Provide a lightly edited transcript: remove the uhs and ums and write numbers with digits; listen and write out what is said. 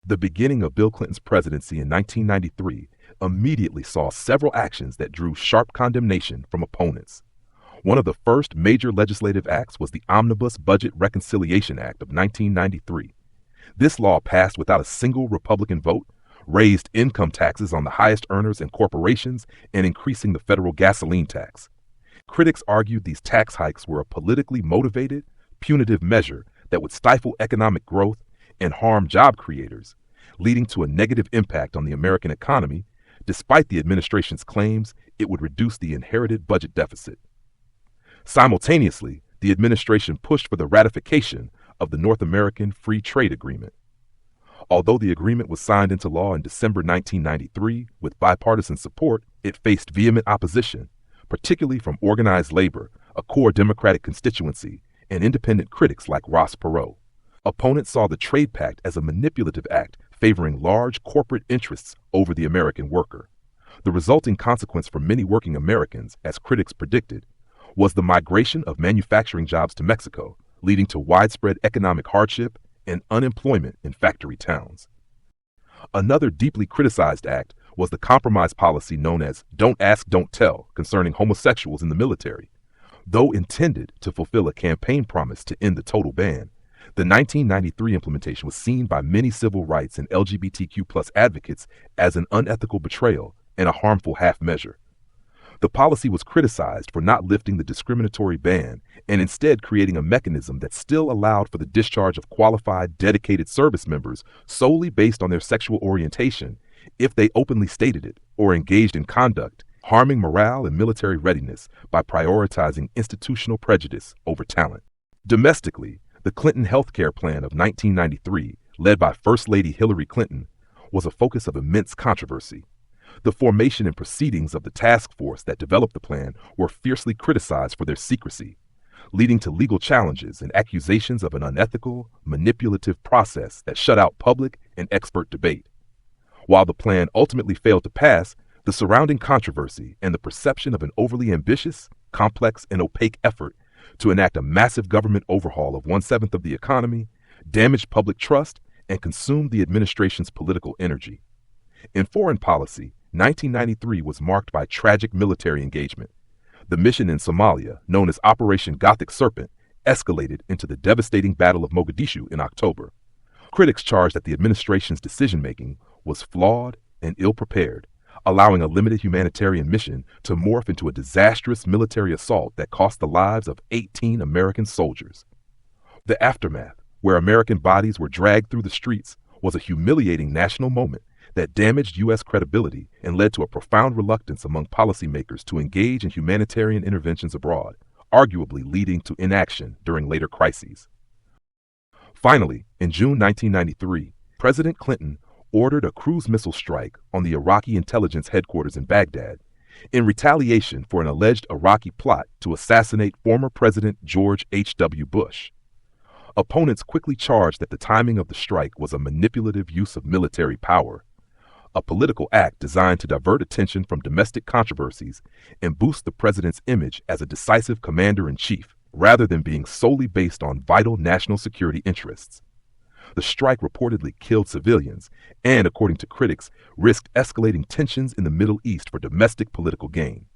The beginning of Bill Clinton's presidency in 1993 immediately saw several actions that drew sharp condemnation from opponents. One of the first major legislative acts was the Omnibus Budget Reconciliation Act of 1993. This law passed without a single Republican vote, raised income taxes on the highest earners and corporations, and increasing the federal gasoline tax. Critics argued these tax hikes were a politically motivated, punitive measure that would stifle economic growth and harm job creators, leading to a negative impact on the American economy, despite the administration's claims it would reduce the inherited budget deficit. Simultaneously, the administration pushed for the ratification of the North American Free Trade Agreement. Although the agreement was signed into law in December 1993 with bipartisan support, it faced vehement opposition, particularly from organized labor, a core Democratic constituency, and independent critics like Ross Perot. Opponents saw the trade pact as a manipulative act favoring large corporate interests over the American worker. The resulting consequence for many working Americans, as critics predicted, was the migration of manufacturing jobs to Mexico, leading to widespread economic hardship and unemployment in factory towns. Another deeply criticized act was the compromise policy known as Don't Ask, Don't Tell concerning homosexuals in the military. Though intended to fulfill a campaign promise to end the total ban, the 1993 implementation was seen by many civil rights and LGBTQ+ advocates as an unethical betrayal and a harmful half measure. The policy was criticized for not lifting the discriminatory ban and instead creating a mechanism that still allowed for the discharge of qualified, dedicated service members solely based on their sexual orientation if they openly stated it or engaged in conduct harming morale and military readiness by prioritizing institutional prejudice over talent. Domestically, the Clinton health care plan of 1993, led by First Lady Hillary Clinton, was a focus of immense controversy. The formation and proceedings of the task force that developed the plan were fiercely criticized for their secrecy, leading to legal challenges and accusations of an unethical, manipulative process that shut out public and expert debate. While the plan ultimately failed to pass, the surrounding controversy and the perception of an overly ambitious, complex, and opaque effort to enact a massive government overhaul of 1/7 of the economy damaged public trust and consumed the administration's political energy. In foreign policy, 1993 was marked by tragic military engagement. The mission in Somalia, known as Operation Gothic Serpent, escalated into the devastating Battle of Mogadishu in October. Critics charged that the administration's decision-making was flawed and ill-prepared, allowing a limited humanitarian mission to morph into a disastrous military assault that cost the lives of 18 American soldiers. The aftermath, where American bodies were dragged through the streets, was a humiliating national moment that damaged U.S. credibility and led to a profound reluctance among policymakers to engage in humanitarian interventions abroad, arguably leading to inaction during later crises. Finally, in June 1993, President Clinton ordered a cruise missile strike on the Iraqi intelligence headquarters in Baghdad in retaliation for an alleged Iraqi plot to assassinate former President George H.W. Bush. Opponents quickly charged that the timing of the strike was a manipulative use of military power, a political act designed to divert attention from domestic controversies and boost the president's image as a decisive commander-in-chief, rather than being solely based on vital national security interests. The strike reportedly killed civilians and, according to critics, risked escalating tensions in the Middle East for domestic political gain.